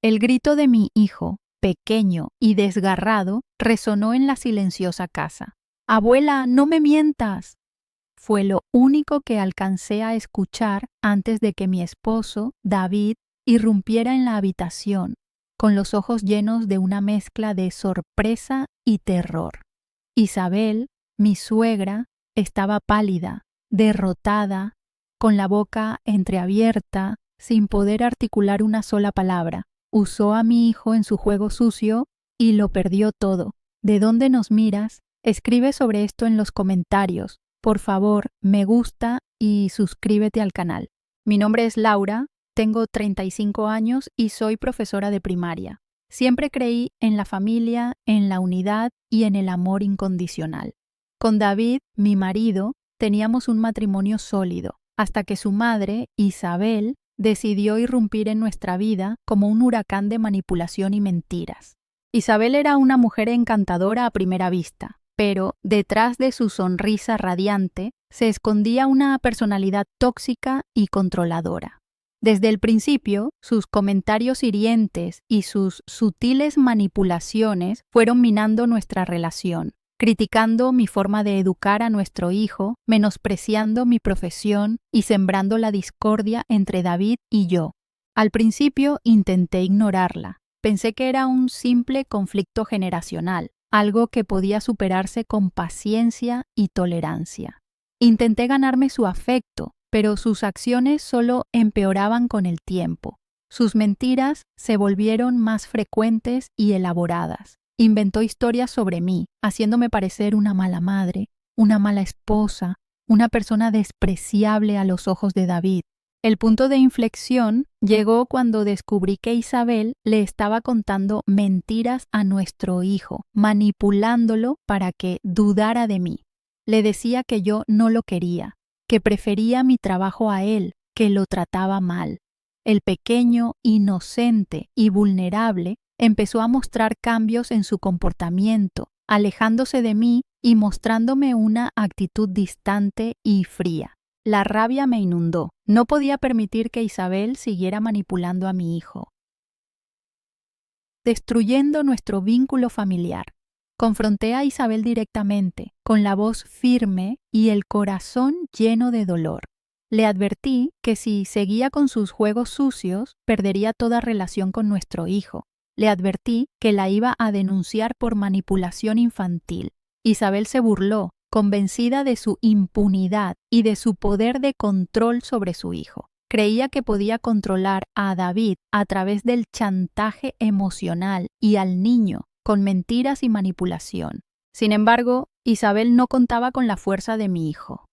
El grito de mi hijo, pequeño y desgarrado, resonó en la silenciosa casa. «Abuela, no me mientas». Fue lo único que alcancé a escuchar antes de que mi esposo, David, irrumpiera en la habitación, con los ojos llenos de una mezcla de sorpresa y terror. Isabel, mi suegra, estaba pálida, derrotada, con la boca entreabierta, sin poder articular una sola palabra. Usó a mi hijo en su juego sucio y lo perdió todo. ¿De dónde nos miras? Escribe sobre esto en los comentarios. Por favor, me gusta y suscríbete al canal. Mi nombre es Laura, tengo 35 años y soy profesora de primaria. Siempre creí en la familia, en la unidad y en el amor incondicional. Con David, mi marido, teníamos un matrimonio sólido, hasta que su madre, Isabel, decidió irrumpir en nuestra vida como un huracán de manipulación y mentiras. Isabel era una mujer encantadora a primera vista, pero detrás de su sonrisa radiante se escondía una personalidad tóxica y controladora. Desde el principio, sus comentarios hirientes y sus sutiles manipulaciones fueron minando nuestra relación, criticando mi forma de educar a nuestro hijo, menospreciando mi profesión y sembrando la discordia entre David y yo. Al principio intenté ignorarla. Pensé que era un simple conflicto generacional, algo que podía superarse con paciencia y tolerancia. Intenté ganarme su afecto, pero sus acciones solo empeoraban con el tiempo. Sus mentiras se volvieron más frecuentes y elaboradas. Inventó historias sobre mí, haciéndome parecer una mala madre, una mala esposa, una persona despreciable a los ojos de David. El punto de inflexión llegó cuando descubrí que Isabel le estaba contando mentiras a nuestro hijo, manipulándolo para que dudara de mí. Le decía que yo no lo quería, que prefería mi trabajo a él, que lo trataba mal. El pequeño, inocente y vulnerable empezó a mostrar cambios en su comportamiento, alejándose de mí y mostrándome una actitud distante y fría. La rabia me inundó. No podía permitir que Isabel siguiera manipulando a mi hijo, destruyendo nuestro vínculo familiar. Confronté a Isabel directamente, con la voz firme y el corazón lleno de dolor. Le advertí que si seguía con sus juegos sucios, perdería toda relación con nuestro hijo. Le advertí que la iba a denunciar por manipulación infantil. Isabel se burló, convencida de su impunidad y de su poder de control sobre su hijo. Creía que podía controlar a David a través del chantaje emocional y al niño con mentiras y manipulación. Sin embargo, Isabel no contaba con la fuerza de mi hijo.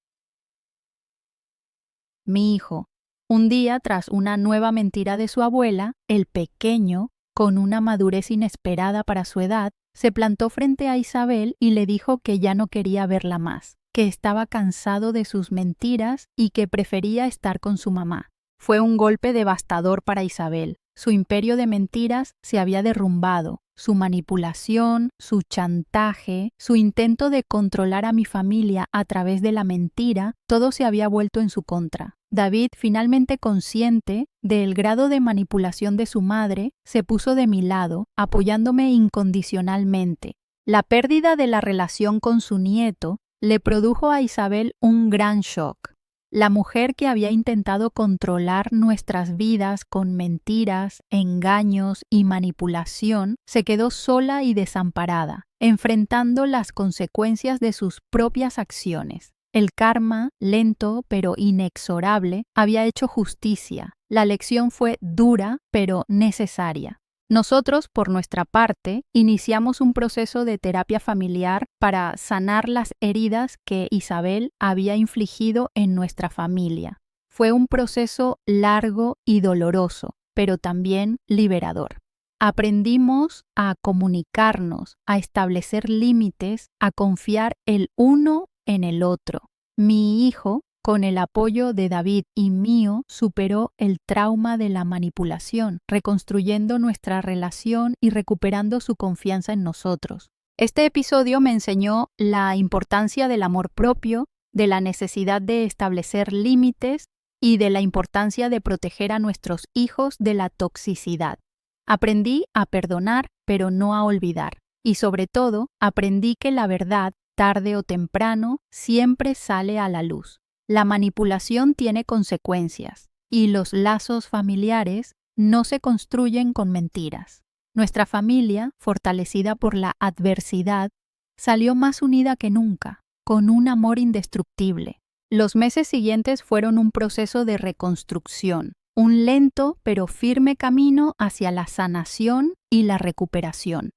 Mi hijo, un día tras una nueva mentira de su abuela, el pequeño, con una madurez inesperada para su edad, se plantó frente a Isabel y le dijo que ya no quería verla más, que estaba cansado de sus mentiras y que prefería estar con su mamá. Fue un golpe devastador para Isabel. Su imperio de mentiras se había derrumbado. Su manipulación, su chantaje, su intento de controlar a mi familia a través de la mentira, todo se había vuelto en su contra. David, finalmente consciente del grado de manipulación de su madre, se puso de mi lado, apoyándome incondicionalmente. La pérdida de la relación con su nieto le produjo a Isabel un gran shock. La mujer que había intentado controlar nuestras vidas con mentiras, engaños y manipulación se quedó sola y desamparada, enfrentando las consecuencias de sus propias acciones. El karma, lento pero inexorable, había hecho justicia. La lección fue dura pero necesaria. Nosotros, por nuestra parte, iniciamos un proceso de terapia familiar para sanar las heridas que Isabel había infligido en nuestra familia. Fue un proceso largo y doloroso, pero también liberador. Aprendimos a comunicarnos, a establecer límites, a confiar el uno en el otro. Mi hijo, con el apoyo de David y mío, superó el trauma de la manipulación, reconstruyendo nuestra relación y recuperando su confianza en nosotros. Este episodio me enseñó la importancia del amor propio, de la necesidad de establecer límites y de la importancia de proteger a nuestros hijos de la toxicidad. Aprendí a perdonar, pero no a olvidar. Y sobre todo, aprendí que la verdad, tarde o temprano, siempre sale a la luz. La manipulación tiene consecuencias, y los lazos familiares no se construyen con mentiras. Nuestra familia, fortalecida por la adversidad, salió más unida que nunca, con un amor indestructible. Los meses siguientes fueron un proceso de reconstrucción, un lento pero firme camino hacia la sanación y la recuperación.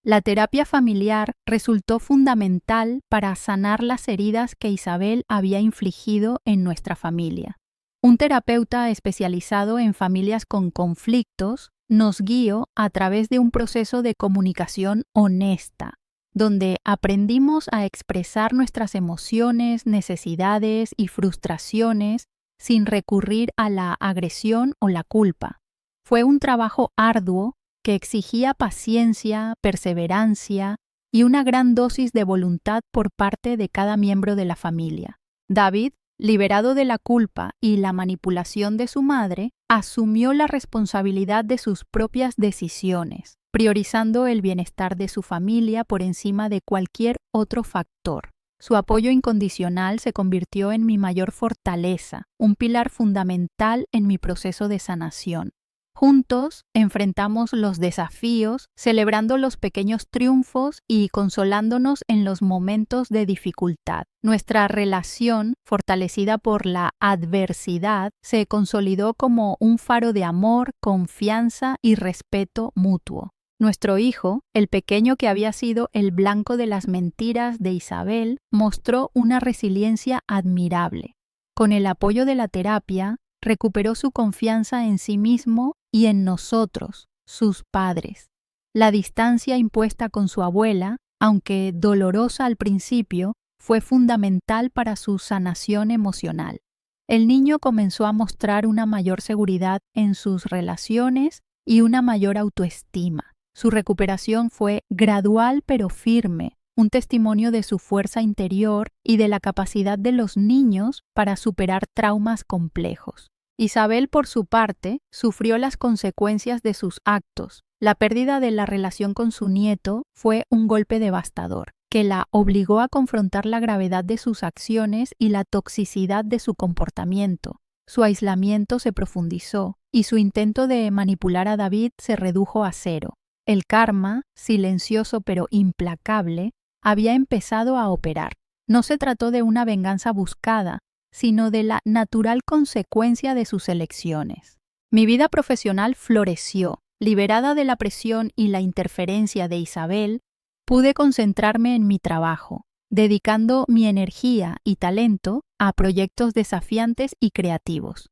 La terapia familiar resultó fundamental para sanar las heridas que Isabel había infligido en nuestra familia. Un terapeuta especializado en familias con conflictos nos guió a través de un proceso de comunicación honesta, donde aprendimos a expresar nuestras emociones, necesidades y frustraciones sin recurrir a la agresión o la culpa. Fue un trabajo arduo que exigía paciencia, perseverancia y una gran dosis de voluntad por parte de cada miembro de la familia. David, liberado de la culpa y la manipulación de su madre, asumió la responsabilidad de sus propias decisiones, priorizando el bienestar de su familia por encima de cualquier otro factor. Su apoyo incondicional se convirtió en mi mayor fortaleza, un pilar fundamental en mi proceso de sanación. Juntos enfrentamos los desafíos, celebrando los pequeños triunfos y consolándonos en los momentos de dificultad. Nuestra relación, fortalecida por la adversidad, se consolidó como un faro de amor, confianza y respeto mutuo. Nuestro hijo, el pequeño que había sido el blanco de las mentiras de Isabel, mostró una resiliencia admirable. Con el apoyo de la terapia, recuperó su confianza en sí mismo y en nosotros, sus padres. La distancia impuesta con su abuela, aunque dolorosa al principio, fue fundamental para su sanación emocional. El niño comenzó a mostrar una mayor seguridad en sus relaciones y una mayor autoestima. Su recuperación fue gradual pero firme, un testimonio de su fuerza interior y de la capacidad de los niños para superar traumas complejos. Isabel, por su parte, sufrió las consecuencias de sus actos. La pérdida de la relación con su nieto fue un golpe devastador, que la obligó a confrontar la gravedad de sus acciones y la toxicidad de su comportamiento. Su aislamiento se profundizó y su intento de manipular a David se redujo a cero. El karma, silencioso pero implacable, había empezado a operar. No se trató de una venganza buscada, sino de la natural consecuencia de sus elecciones. Mi vida profesional floreció. Liberada de la presión y la interferencia de Isabel, pude concentrarme en mi trabajo, dedicando mi energía y talento a proyectos desafiantes y creativos.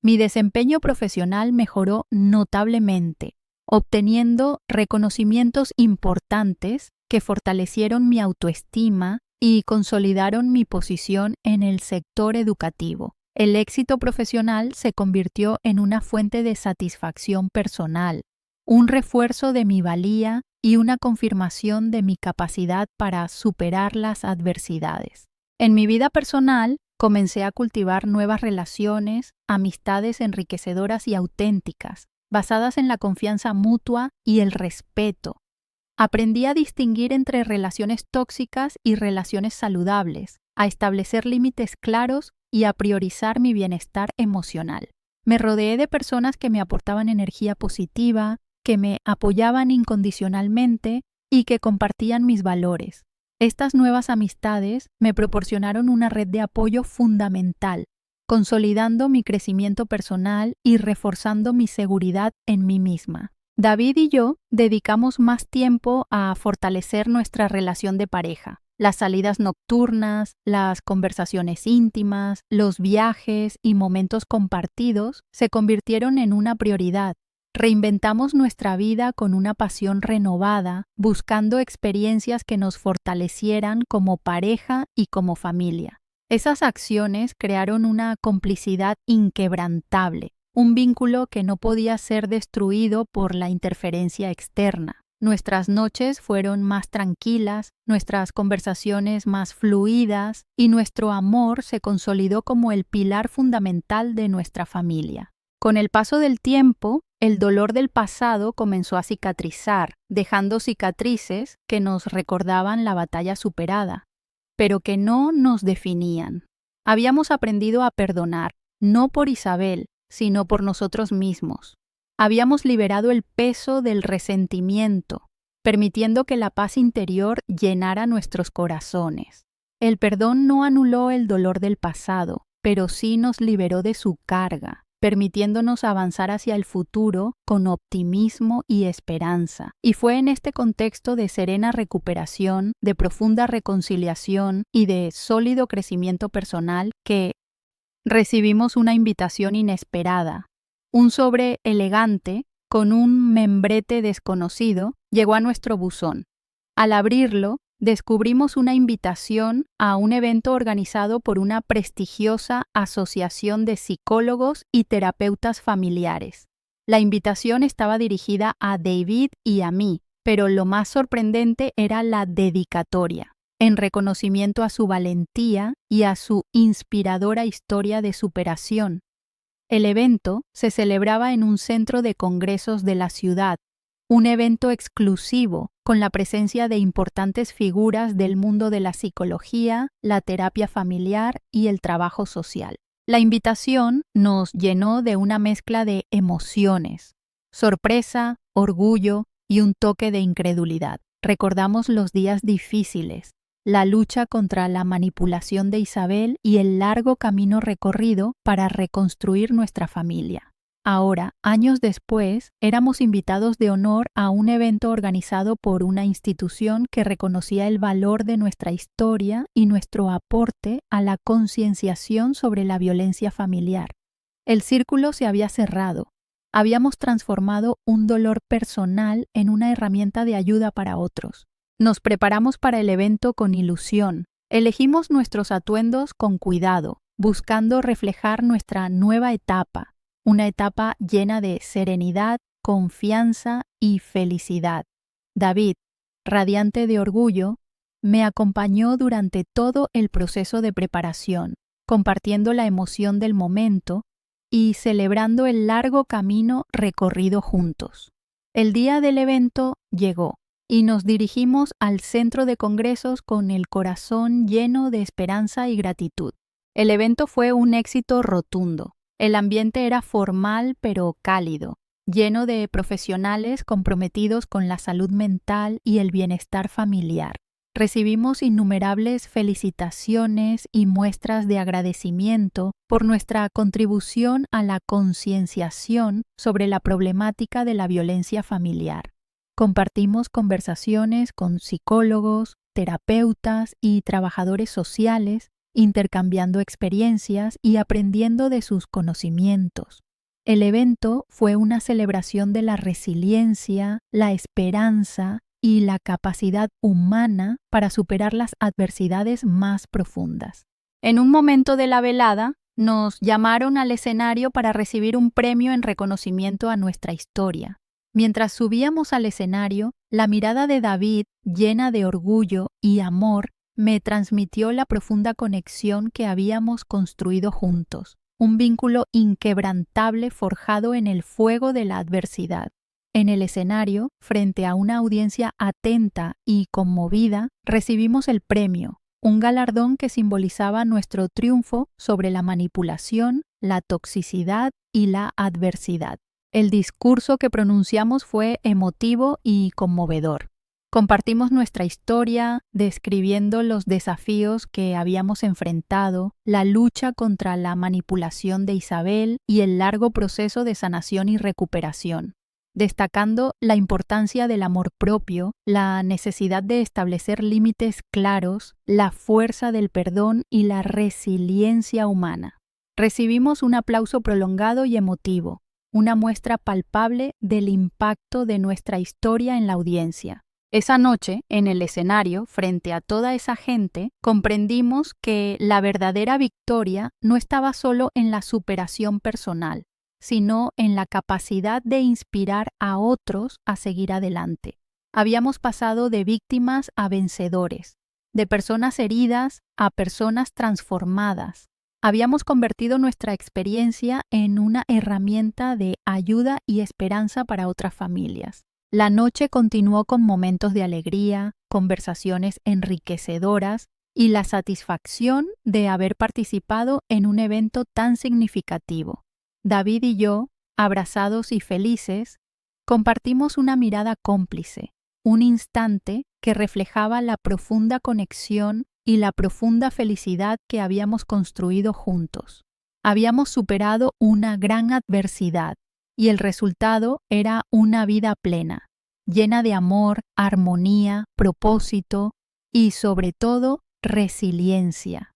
Mi desempeño profesional mejoró notablemente, obteniendo reconocimientos importantes que fortalecieron mi autoestima y consolidaron mi posición en el sector educativo. El éxito profesional se convirtió en una fuente de satisfacción personal, un refuerzo de mi valía y una confirmación de mi capacidad para superar las adversidades. En mi vida personal, comencé a cultivar nuevas relaciones, amistades enriquecedoras y auténticas, basadas en la confianza mutua y el respeto. Aprendí a distinguir entre relaciones tóxicas y relaciones saludables, a establecer límites claros y a priorizar mi bienestar emocional. Me rodeé de personas que me aportaban energía positiva, que me apoyaban incondicionalmente y que compartían mis valores. Estas nuevas amistades me proporcionaron una red de apoyo fundamental, consolidando mi crecimiento personal y reforzando mi seguridad en mí misma. David y yo dedicamos más tiempo a fortalecer nuestra relación de pareja. Las salidas nocturnas, las conversaciones íntimas, los viajes y momentos compartidos se convirtieron en una prioridad. Reinventamos nuestra vida con una pasión renovada, buscando experiencias que nos fortalecieran como pareja y como familia. Esas acciones crearon una complicidad inquebrantable, un vínculo que no podía ser destruido por la interferencia externa. Nuestras noches fueron más tranquilas, nuestras conversaciones más fluidas y nuestro amor se consolidó como el pilar fundamental de nuestra familia. Con el paso del tiempo, el dolor del pasado comenzó a cicatrizar, dejando cicatrices que nos recordaban la batalla superada, pero que no nos definían. Habíamos aprendido a perdonar, no por Isabel, sino por nosotros mismos. Habíamos liberado el peso del resentimiento, permitiendo que la paz interior llenara nuestros corazones. El perdón no anuló el dolor del pasado, pero sí nos liberó de su carga, permitiéndonos avanzar hacia el futuro con optimismo y esperanza. Y fue en este contexto de serena recuperación, de profunda reconciliación y de sólido crecimiento personal que recibimos una invitación inesperada. Un sobre elegante, con un membrete desconocido, llegó a nuestro buzón. Al abrirlo, descubrimos una invitación a un evento organizado por una prestigiosa asociación de psicólogos y terapeutas familiares. La invitación estaba dirigida a David y a mí, pero lo más sorprendente era la dedicatoria, en reconocimiento a su valentía y a su inspiradora historia de superación. El evento se celebraba en un centro de congresos de la ciudad, un evento exclusivo con la presencia de importantes figuras del mundo de la psicología, la terapia familiar y el trabajo social. La invitación nos llenó de una mezcla de emociones, sorpresa, orgullo y un toque de incredulidad. Recordamos los días difíciles, la lucha contra la manipulación de Isabel y el largo camino recorrido para reconstruir nuestra familia. Ahora, años después, éramos invitados de honor a un evento organizado por una institución que reconocía el valor de nuestra historia y nuestro aporte a la concienciación sobre la violencia familiar. El círculo se había cerrado. Habíamos transformado un dolor personal en una herramienta de ayuda para otros. Nos preparamos para el evento con ilusión. Elegimos nuestros atuendos con cuidado, buscando reflejar nuestra nueva etapa. Una etapa llena de serenidad, confianza y felicidad. David, radiante de orgullo, me acompañó durante todo el proceso de preparación, compartiendo la emoción del momento y celebrando el largo camino recorrido juntos. El día del evento llegó y nos dirigimos al centro de congresos con el corazón lleno de esperanza y gratitud. El evento fue un éxito rotundo. El ambiente era formal pero cálido, lleno de profesionales comprometidos con la salud mental y el bienestar familiar. Recibimos innumerables felicitaciones y muestras de agradecimiento por nuestra contribución a la concienciación sobre la problemática de la violencia familiar. Compartimos conversaciones con psicólogos, terapeutas y trabajadores sociales, intercambiando experiencias y aprendiendo de sus conocimientos. El evento fue una celebración de la resiliencia, la esperanza y la capacidad humana para superar las adversidades más profundas. En un momento de la velada, nos llamaron al escenario para recibir un premio en reconocimiento a nuestra historia. Mientras subíamos al escenario, la mirada de David, llena de orgullo y amor, me transmitió la profunda conexión que habíamos construido juntos, un vínculo inquebrantable forjado en el fuego de la adversidad. En el escenario, frente a una audiencia atenta y conmovida, recibimos el premio, un galardón que simbolizaba nuestro triunfo sobre la manipulación, la toxicidad y la adversidad. El discurso que pronunciamos fue emotivo y conmovedor. Compartimos nuestra historia, describiendo los desafíos que habíamos enfrentado, la lucha contra la manipulación de Isabel y el largo proceso de sanación y recuperación, destacando la importancia del amor propio, la necesidad de establecer límites claros, la fuerza del perdón y la resiliencia humana. Recibimos un aplauso prolongado y emotivo, una muestra palpable del impacto de nuestra historia en la audiencia. Esa noche, en el escenario, frente a toda esa gente, comprendimos que la verdadera victoria no estaba solo en la superación personal, sino en la capacidad de inspirar a otros a seguir adelante. Habíamos pasado de víctimas a vencedores, de personas heridas a personas transformadas, Habíamos convertido nuestra experiencia en una herramienta de ayuda y esperanza para otras familias. La noche continuó con momentos de alegría, conversaciones enriquecedoras y la satisfacción de haber participado en un evento tan significativo. David y yo, abrazados y felices, compartimos una mirada cómplice, un instante que reflejaba la profunda conexión y la profunda felicidad que habíamos construido juntos. Habíamos superado una gran adversidad y el resultado era una vida plena, llena de amor, armonía, propósito y, sobre todo, resiliencia.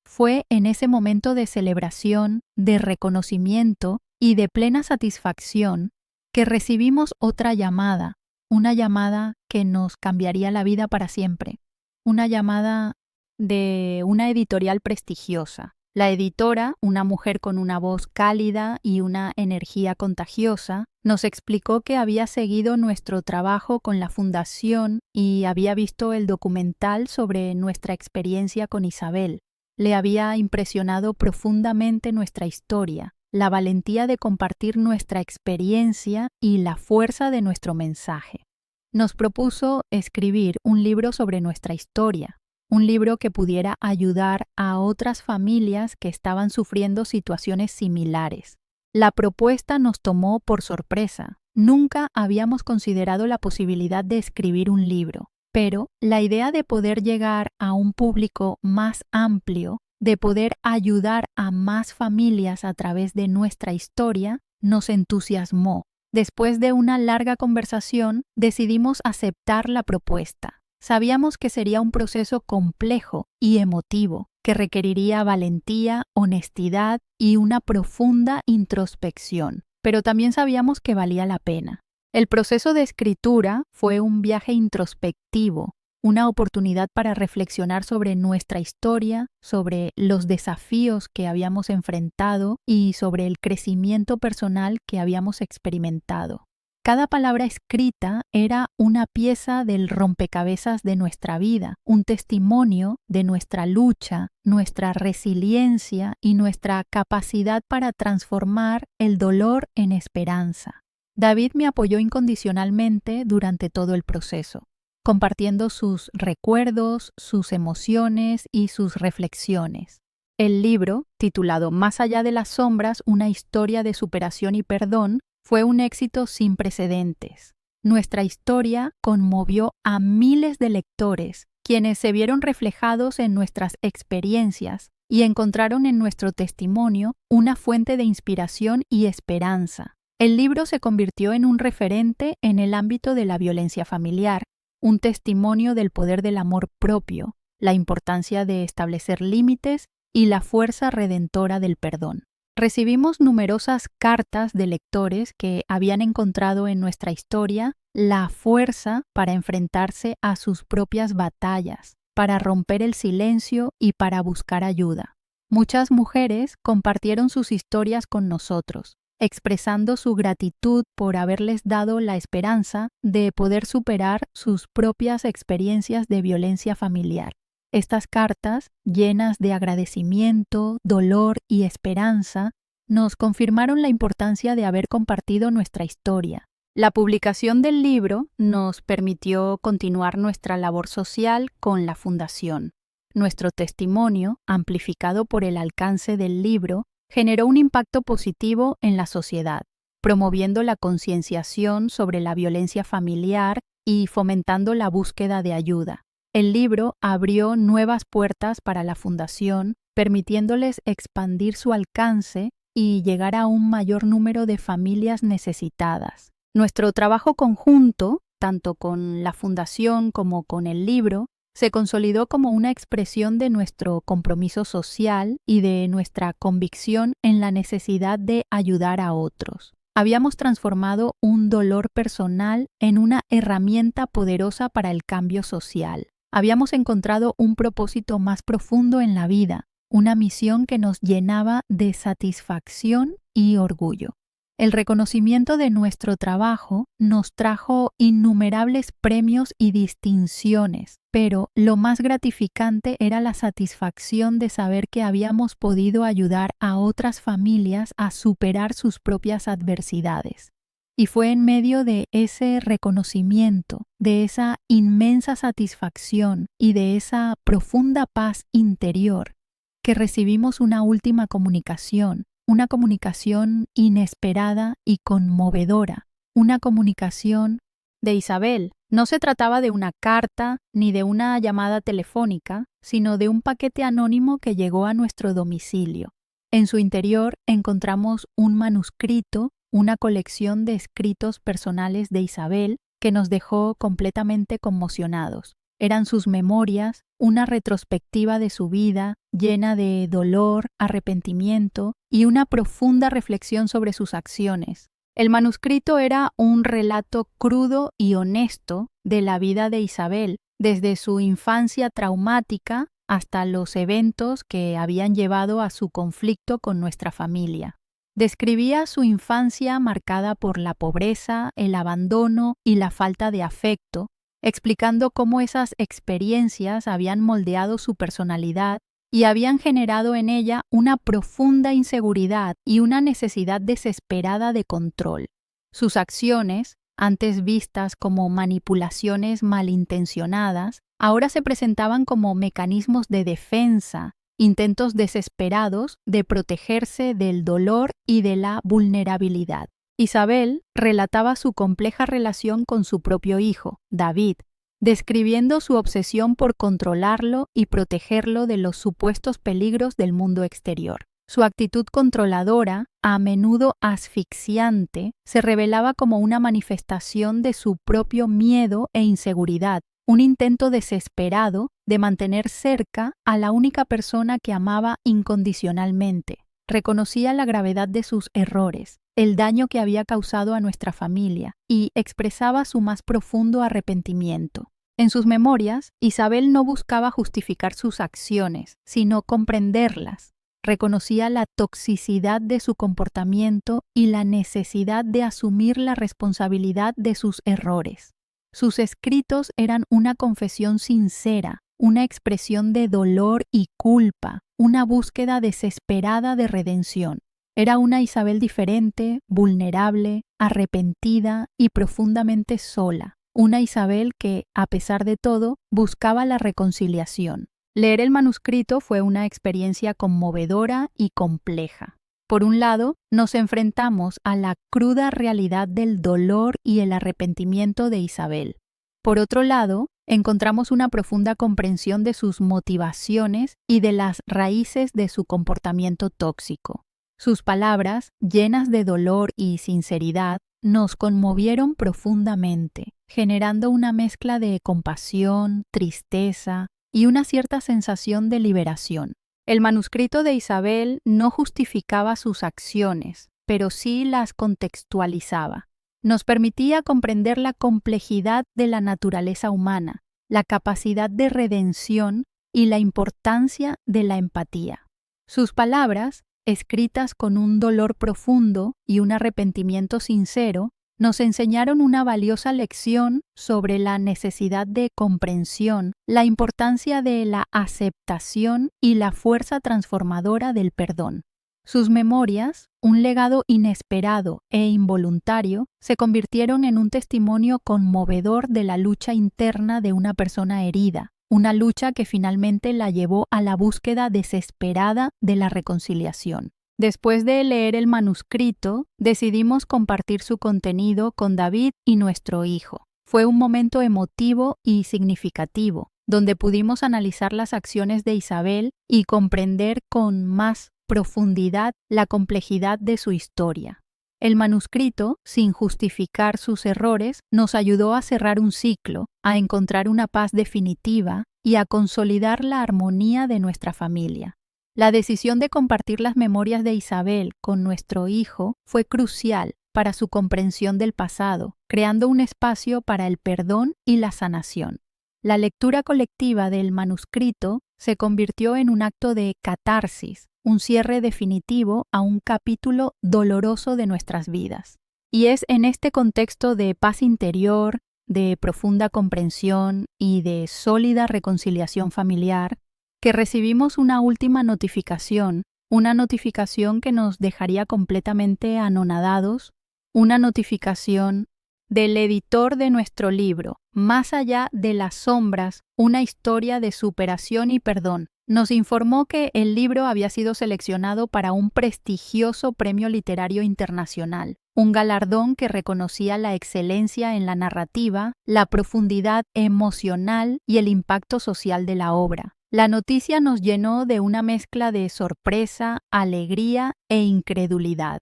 Fue en ese momento de celebración, de reconocimiento y de plena satisfacción que recibimos otra llamada, una llamada que nos cambiaría la vida para siempre, una llamada de una editorial prestigiosa. La editora, una mujer con una voz cálida y una energía contagiosa, nos explicó que había seguido nuestro trabajo con la fundación y había visto el documental sobre nuestra experiencia con Isabel. Le había impresionado profundamente nuestra historia, la valentía de compartir nuestra experiencia y la fuerza de nuestro mensaje. Nos propuso escribir un libro sobre nuestra historia, un libro que pudiera ayudar a otras familias que estaban sufriendo situaciones similares. La propuesta nos tomó por sorpresa. Nunca habíamos considerado la posibilidad de escribir un libro, pero la idea de poder llegar a un público más amplio, de poder ayudar a más familias a través de nuestra historia, nos entusiasmó. Después de una larga conversación, decidimos aceptar la propuesta. Sabíamos que sería un proceso complejo y emotivo, que requeriría valentía, honestidad y una profunda introspección, pero también sabíamos que valía la pena. El proceso de escritura fue un viaje introspectivo, una oportunidad para reflexionar sobre nuestra historia, sobre los desafíos que habíamos enfrentado y sobre el crecimiento personal que habíamos experimentado. Cada palabra escrita era una pieza del rompecabezas de nuestra vida, un testimonio de nuestra lucha, nuestra resiliencia y nuestra capacidad para transformar el dolor en esperanza. David me apoyó incondicionalmente durante todo el proceso, compartiendo sus recuerdos, sus emociones y sus reflexiones. El libro, titulado Más allá de las sombras, una historia de superación y perdón, fue un éxito sin precedentes. Nuestra historia conmovió a miles de lectores, quienes se vieron reflejados en nuestras experiencias y encontraron en nuestro testimonio una fuente de inspiración y esperanza. El libro se convirtió en un referente en el ámbito de la violencia familiar, un testimonio del poder del amor propio, la importancia de establecer límites y la fuerza redentora del perdón. Recibimos numerosas cartas de lectores que habían encontrado en nuestra historia la fuerza para enfrentarse a sus propias batallas, para romper el silencio y para buscar ayuda. Muchas mujeres compartieron sus historias con nosotros, expresando su gratitud por haberles dado la esperanza de poder superar sus propias experiencias de violencia familiar. Estas cartas, llenas de agradecimiento, dolor y esperanza, nos confirmaron la importancia de haber compartido nuestra historia. La publicación del libro nos permitió continuar nuestra labor social con la Fundación. Nuestro testimonio, amplificado por el alcance del libro, generó un impacto positivo en la sociedad, promoviendo la concienciación sobre la violencia familiar y fomentando la búsqueda de ayuda. El libro abrió nuevas puertas para la Fundación, permitiéndoles expandir su alcance y llegar a un mayor número de familias necesitadas. Nuestro trabajo conjunto, tanto con la Fundación como con el libro, se consolidó como una expresión de nuestro compromiso social y de nuestra convicción en la necesidad de ayudar a otros. Habíamos transformado un dolor personal en una herramienta poderosa para el cambio social. Habíamos encontrado un propósito más profundo en la vida, una misión que nos llenaba de satisfacción y orgullo. El reconocimiento de nuestro trabajo nos trajo innumerables premios y distinciones, pero lo más gratificante era la satisfacción de saber que habíamos podido ayudar a otras familias a superar sus propias adversidades. Y fue en medio de ese reconocimiento, de esa inmensa satisfacción y de esa profunda paz interior que recibimos una última comunicación, una comunicación inesperada y conmovedora, una comunicación de Isabel. No se trataba de una carta ni de una llamada telefónica, sino de un paquete anónimo que llegó a nuestro domicilio. En su interior encontramos un manuscrito, una colección de escritos personales de Isabel que nos dejó completamente conmocionados. Eran sus memorias, una retrospectiva de su vida llena de dolor, arrepentimiento y una profunda reflexión sobre sus acciones. El manuscrito era un relato crudo y honesto de la vida de Isabel, desde su infancia traumática hasta los eventos que habían llevado a su conflicto con nuestra familia. Describía su infancia marcada por la pobreza, el abandono y la falta de afecto, explicando cómo esas experiencias habían moldeado su personalidad y habían generado en ella una profunda inseguridad y una necesidad desesperada de control. Sus acciones, antes vistas como manipulaciones malintencionadas, ahora se presentaban como mecanismos de defensa, intentos desesperados de protegerse del dolor y de la vulnerabilidad. Isabel relataba su compleja relación con su propio hijo, David, describiendo su obsesión por controlarlo y protegerlo de los supuestos peligros del mundo exterior. Su actitud controladora, a menudo asfixiante, se revelaba como una manifestación de su propio miedo e inseguridad, un intento desesperado de mantener cerca a la única persona que amaba incondicionalmente. Reconocía la gravedad de sus errores, el daño que había causado a nuestra familia, y expresaba su más profundo arrepentimiento. En sus memorias, Isabel no buscaba justificar sus acciones, sino comprenderlas. Reconocía la toxicidad de su comportamiento y la necesidad de asumir la responsabilidad de sus errores. Sus escritos eran una confesión sincera, una expresión de dolor y culpa, una búsqueda desesperada de redención. Era una Isabel diferente, vulnerable, arrepentida y profundamente sola. Una Isabel que, a pesar de todo, buscaba la reconciliación. Leer el manuscrito fue una experiencia conmovedora y compleja. Por un lado, nos enfrentamos a la cruda realidad del dolor y el arrepentimiento de Isabel. Por otro lado, encontramos una profunda comprensión de sus motivaciones y de las raíces de su comportamiento tóxico. Sus palabras, llenas de dolor y sinceridad, nos conmovieron profundamente, generando una mezcla de compasión, tristeza y una cierta sensación de liberación. El manuscrito de Isabel no justificaba sus acciones, pero sí las contextualizaba. Nos permitía comprender la complejidad de la naturaleza humana, la capacidad de redención y la importancia de la empatía. Sus palabras, escritas con un dolor profundo y un arrepentimiento sincero, nos enseñaron una valiosa lección sobre la necesidad de comprensión, la importancia de la aceptación y la fuerza transformadora del perdón. Sus memorias, un legado inesperado e involuntario, se convirtieron en un testimonio conmovedor de la lucha interna de una persona herida, una lucha que finalmente la llevó a la búsqueda desesperada de la reconciliación. Después de leer el manuscrito, decidimos compartir su contenido con David y nuestro hijo. Fue un momento emotivo y significativo, donde pudimos analizar las acciones de Isabel y comprender con más profundidad la complejidad de su historia. El manuscrito, sin justificar sus errores, nos ayudó a cerrar un ciclo, a encontrar una paz definitiva y a consolidar la armonía de nuestra familia. La decisión de compartir las memorias de Isabel con nuestro hijo fue crucial para su comprensión del pasado, creando un espacio para el perdón y la sanación. La lectura colectiva del manuscrito se convirtió en un acto de catarsis, un cierre definitivo a un capítulo doloroso de nuestras vidas. Y es en este contexto de paz interior, de profunda comprensión y de sólida reconciliación familiar que recibimos una última notificación, una notificación que nos dejaría completamente anonadados, una notificación del editor de nuestro libro, Más allá de las sombras, una historia de superación y perdón. Nos informó que el libro había sido seleccionado para un prestigioso premio literario internacional, un galardón que reconocía la excelencia en la narrativa, la profundidad emocional y el impacto social de la obra. La noticia nos llenó de una mezcla de sorpresa, alegría e incredulidad.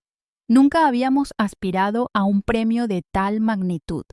Nunca habíamos aspirado a un premio de tal magnitud.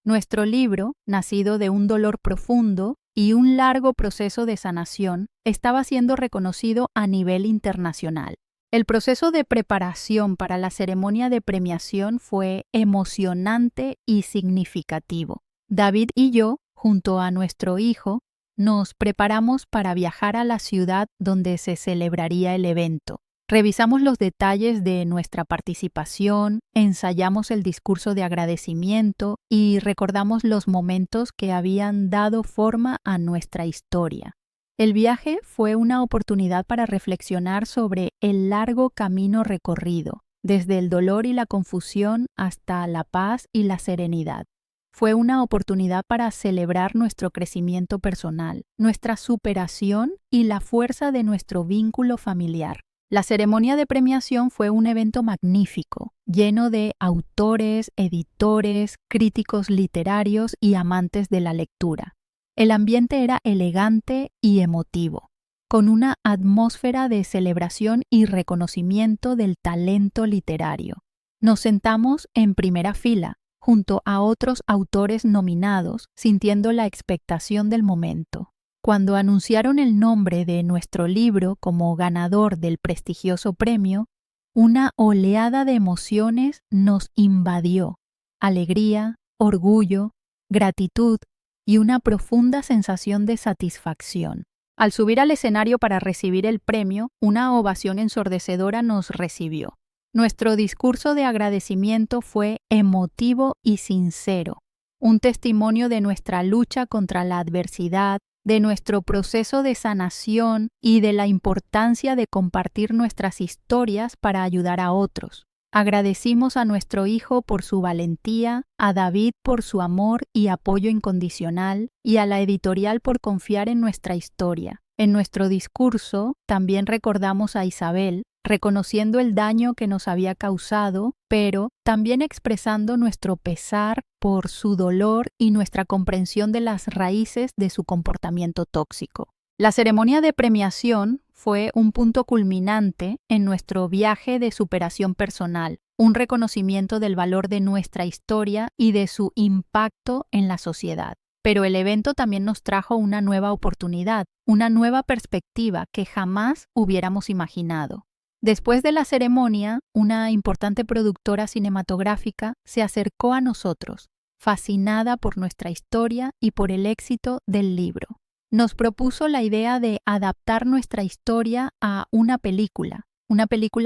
Nuestro libro, nacido de un dolor profundo y un largo proceso de sanación, estaba siendo reconocido a nivel internacional. El proceso de preparación para la ceremonia de premiación fue emocionante y significativo. David y yo, junto a nuestro hijo, nos preparamos para viajar a la ciudad donde se celebraría el evento. Revisamos los detalles de nuestra participación, ensayamos el discurso de agradecimiento y recordamos los momentos que habían dado forma a nuestra historia. El viaje fue una oportunidad para reflexionar sobre el largo camino recorrido, desde el dolor y la confusión hasta la paz y la serenidad. Fue una oportunidad para celebrar nuestro crecimiento personal, nuestra superación y la fuerza de nuestro vínculo familiar. La ceremonia de premiación fue un evento magnífico, lleno de autores, editores, críticos literarios y amantes de la lectura. El ambiente era elegante y emotivo, con una atmósfera de celebración y reconocimiento del talento literario. Nos sentamos en primera fila, junto a otros autores nominados, sintiendo la expectación del momento. Cuando anunciaron el nombre de nuestro libro como ganador del prestigioso premio, una oleada de emociones nos invadió: alegría, orgullo, gratitud y una profunda sensación de satisfacción. Al subir al escenario para recibir el premio, una ovación ensordecedora nos recibió. Nuestro discurso de agradecimiento fue emotivo y sincero, un testimonio de nuestra lucha contra la adversidad, de nuestro proceso de sanación y de la importancia de compartir nuestras historias para ayudar a otros. Agradecimos a nuestro hijo por su valentía, a David por su amor y apoyo incondicional, y a la editorial por confiar en nuestra historia. En nuestro discurso también recordamos a Isabel, reconociendo el daño que nos había causado, pero también expresando nuestro pesar por su dolor y nuestra comprensión de las raíces de su comportamiento tóxico. La ceremonia de premiación fue un punto culminante en nuestro viaje de superación personal, un reconocimiento del valor de nuestra historia y de su impacto en la sociedad. Pero el evento también nos trajo una nueva oportunidad, una nueva perspectiva que jamás hubiéramos imaginado. Después de la ceremonia, una importante productora cinematográfica se acercó a nosotros, fascinada por nuestra historia y por el éxito del libro. Nos propuso la idea de adaptar nuestra historia a una película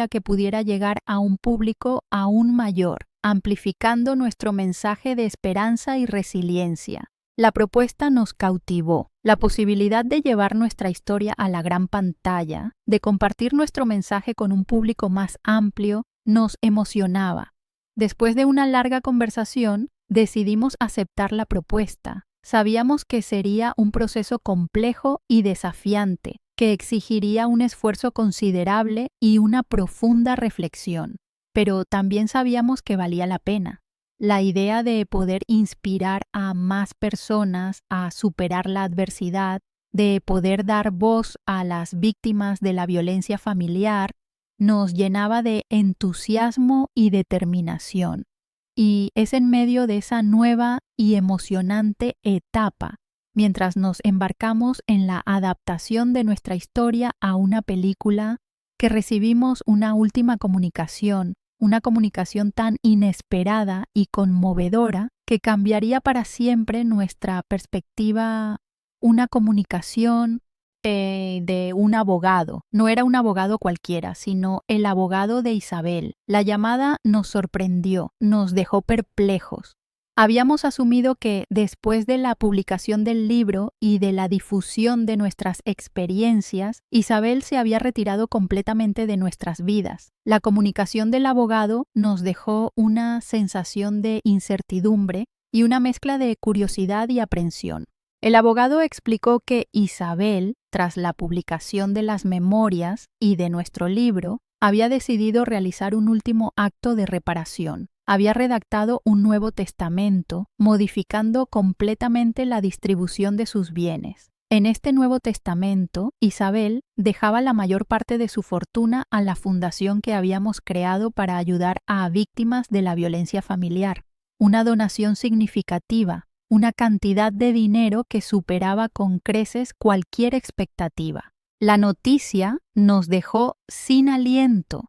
que pudiera llegar a un público aún mayor, amplificando nuestro mensaje de esperanza y resiliencia. La propuesta nos cautivó. La posibilidad de llevar nuestra historia a la gran pantalla, de compartir nuestro mensaje con un público más amplio, nos emocionaba. Después de una larga conversación, decidimos aceptar la propuesta. Sabíamos que sería un proceso complejo y desafiante, que exigiría un esfuerzo considerable y una profunda reflexión, pero también sabíamos que valía la pena. La idea de poder inspirar a más personas a superar la adversidad, de poder dar voz a las víctimas de la violencia familiar, nos llenaba de entusiasmo y determinación. Y es en medio de esa nueva y emocionante etapa, mientras nos embarcamos en la adaptación de nuestra historia a una película, que recibimos una última comunicación, una comunicación tan inesperada y conmovedora que cambiaría para siempre nuestra perspectiva, una comunicación de un abogado. No era un abogado cualquiera, sino el abogado de Isabel. La llamada nos sorprendió, nos dejó perplejos. Habíamos asumido que después de la publicación del libro y de la difusión de nuestras experiencias, Isabel se había retirado completamente de nuestras vidas. La comunicación del abogado nos dejó una sensación de incertidumbre y una mezcla de curiosidad y aprensión. El abogado explicó que Isabel, tras la publicación de las memorias y de nuestro libro, había decidido realizar un último acto de reparación. Había redactado un nuevo testamento, modificando completamente la distribución de sus bienes. En este nuevo testamento, Isabel dejaba la mayor parte de su fortuna a la fundación que habíamos creado para ayudar a víctimas de la violencia familiar. Una donación significativa, una cantidad de dinero que superaba con creces cualquier expectativa. La noticia nos dejó sin aliento.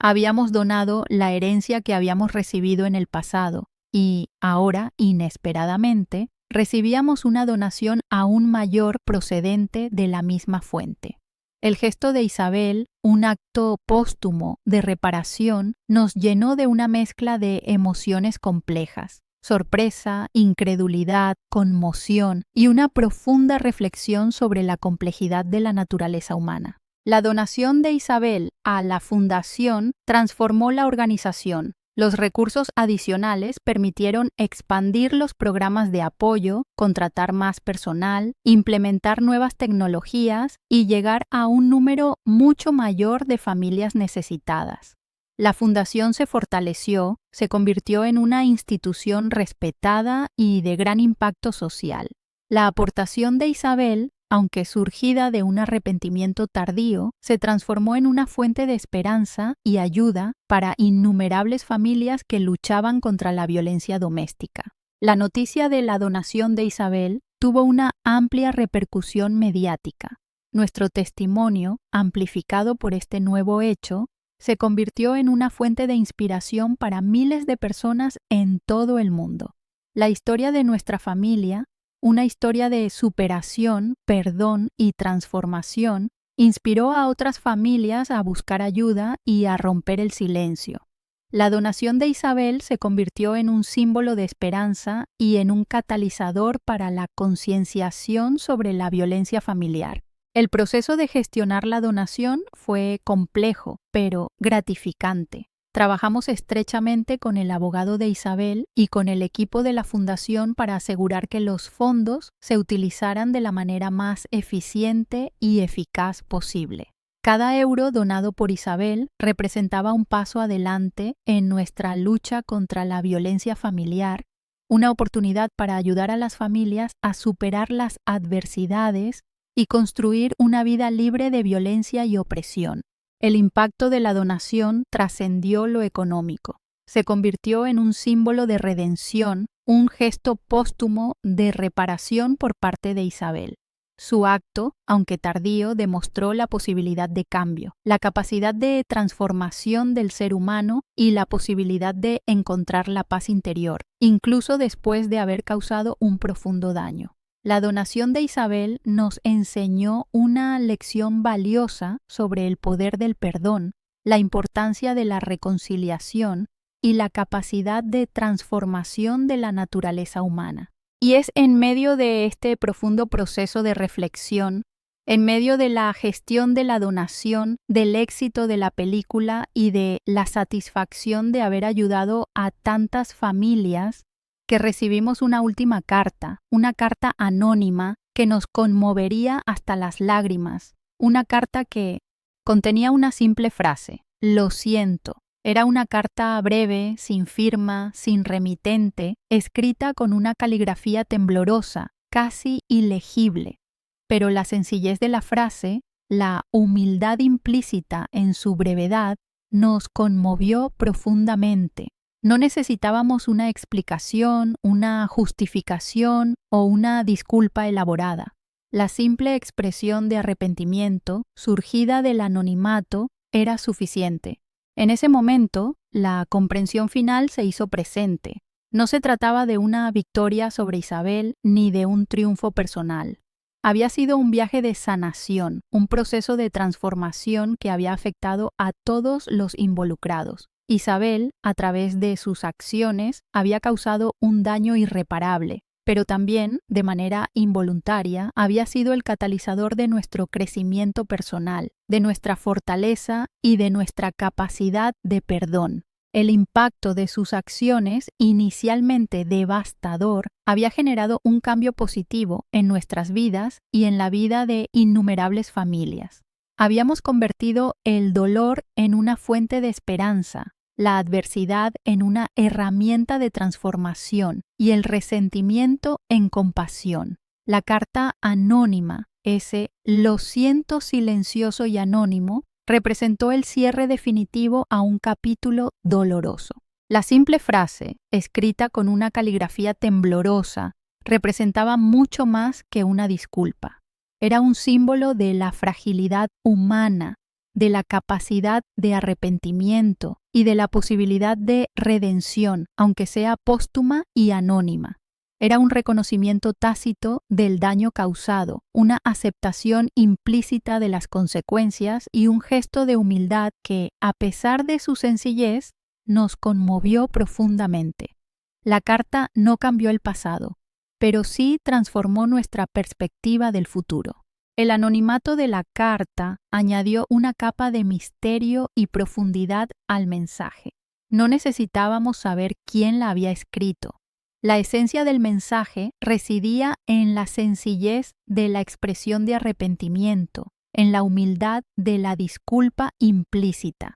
Habíamos donado la herencia que habíamos recibido en el pasado y ahora, inesperadamente, recibíamos una donación aún mayor procedente de la misma fuente. El gesto de Isabel, un acto póstumo de reparación, nos llenó de una mezcla de emociones complejas: sorpresa, incredulidad, conmoción y una profunda reflexión sobre la complejidad de la naturaleza humana. La donación de Isabel a la fundación transformó la organización. Los recursos adicionales permitieron expandir los programas de apoyo, contratar más personal, implementar nuevas tecnologías y llegar a un número mucho mayor de familias necesitadas. La fundación se fortaleció, se convirtió en una institución respetada y de gran impacto social. La aportación de Isabel, aunque surgida de un arrepentimiento tardío, se transformó en una fuente de esperanza y ayuda para innumerables familias que luchaban contra la violencia doméstica. La noticia de la donación de Isabel tuvo una amplia repercusión mediática. Nuestro testimonio, amplificado por este nuevo hecho, se convirtió en una fuente de inspiración para miles de personas en todo el mundo. La historia de nuestra familia, una historia de superación, perdón y transformación, inspiró a otras familias a buscar ayuda y a romper el silencio. La donación de Isabel se convirtió en un símbolo de esperanza y en un catalizador para la concienciación sobre la violencia familiar. El proceso de gestionar la donación fue complejo, pero gratificante. Trabajamos estrechamente con el abogado de Isabel y con el equipo de la fundación para asegurar que los fondos se utilizaran de la manera más eficiente y eficaz posible. Cada euro donado por Isabel representaba un paso adelante en nuestra lucha contra la violencia familiar, una oportunidad para ayudar a las familias a superar las adversidades y construir una vida libre de violencia y opresión. El impacto de la donación trascendió lo económico. Se convirtió en un símbolo de redención, un gesto póstumo de reparación por parte de Isabel. Su acto, aunque tardío, demostró la posibilidad de cambio, la capacidad de transformación del ser humano y la posibilidad de encontrar la paz interior, incluso después de haber causado un profundo daño. La donación de Isabel nos enseñó una lección valiosa sobre el poder del perdón, la importancia de la reconciliación y la capacidad de transformación de la naturaleza humana. Y es en medio de este profundo proceso de reflexión, en medio de la gestión de la donación, del éxito de la película y de la satisfacción de haber ayudado a tantas familias, que recibimos una última carta, una carta anónima que nos conmovería hasta las lágrimas, una carta que contenía una simple frase: "Lo siento". Era una carta breve, sin firma, sin remitente, escrita con una caligrafía temblorosa, casi ilegible. Pero la sencillez de la frase, la humildad implícita en su brevedad, nos conmovió profundamente. No necesitábamos una explicación, una justificación o una disculpa elaborada. La simple expresión de arrepentimiento, surgida del anonimato, era suficiente. En ese momento, la comprensión final se hizo presente. No se trataba de una victoria sobre Isabel ni de un triunfo personal. Había sido un viaje de sanación, un proceso de transformación que había afectado a todos los involucrados. Isabel, a través de sus acciones, había causado un daño irreparable, pero también, de manera involuntaria, había sido el catalizador de nuestro crecimiento personal, de nuestra fortaleza y de nuestra capacidad de perdón. El impacto de sus acciones, inicialmente devastador, había generado un cambio positivo en nuestras vidas y en la vida de innumerables familias. Habíamos convertido el dolor en una fuente de esperanza, la adversidad en una herramienta de transformación y el resentimiento en compasión. La carta anónima, ese "lo siento" silencioso y anónimo, representó el cierre definitivo a un capítulo doloroso. La simple frase, escrita con una caligrafía temblorosa, representaba mucho más que una disculpa. Era un símbolo de la fragilidad humana, de la capacidad de arrepentimiento y de la posibilidad de redención, aunque sea póstuma y anónima. Era un reconocimiento tácito del daño causado, una aceptación implícita de las consecuencias y un gesto de humildad que, a pesar de su sencillez, nos conmovió profundamente. La carta no cambió el pasado, pero sí transformó nuestra perspectiva del futuro. El anonimato de la carta añadió una capa de misterio y profundidad al mensaje. No necesitábamos saber quién la había escrito. La esencia del mensaje residía en la sencillez de la expresión de arrepentimiento, en la humildad de la disculpa implícita.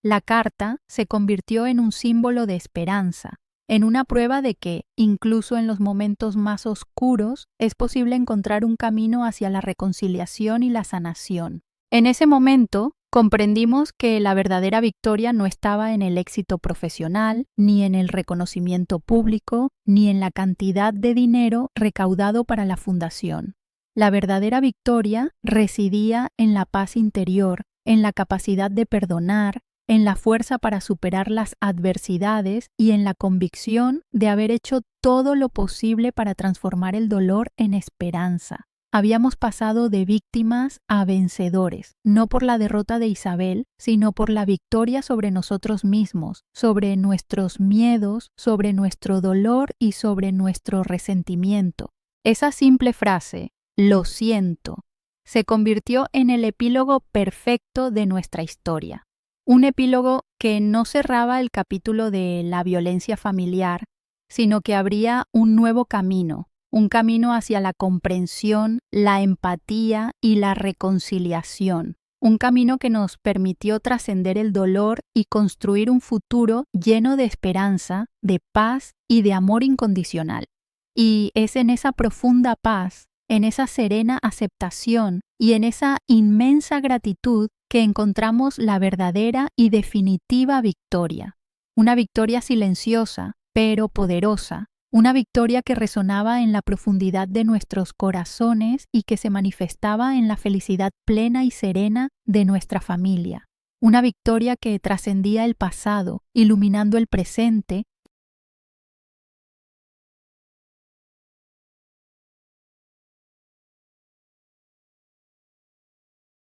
La carta se convirtió en un símbolo de esperanza, en una prueba de que, incluso en los momentos más oscuros, es posible encontrar un camino hacia la reconciliación y la sanación. En ese momento, comprendimos que la verdadera victoria no estaba en el éxito profesional, ni en el reconocimiento público, ni en la cantidad de dinero recaudado para la fundación. La verdadera victoria residía en la paz interior, en la capacidad de perdonar, en la fuerza para superar las adversidades y en la convicción de haber hecho todo lo posible para transformar el dolor en esperanza. Habíamos pasado de víctimas a vencedores, no por la derrota de Isabel, sino por la victoria sobre nosotros mismos, sobre nuestros miedos, sobre nuestro dolor y sobre nuestro resentimiento. Esa simple frase, "lo siento", se convirtió en el epílogo perfecto de nuestra historia. Un epílogo que no cerraba el capítulo de la violencia familiar, sino que abría un nuevo camino, un camino hacia la comprensión, la empatía y la reconciliación, un camino que nos permitió trascender el dolor y construir un futuro lleno de esperanza, de paz y de amor incondicional. Y es en esa profunda paz, en esa serena aceptación y en esa inmensa gratitud que encontramos la verdadera y definitiva victoria. Una victoria silenciosa, pero poderosa. Una victoria que resonaba en la profundidad de nuestros corazones y que se manifestaba en la felicidad plena y serena de nuestra familia. Una victoria que trascendía el pasado, iluminando el presente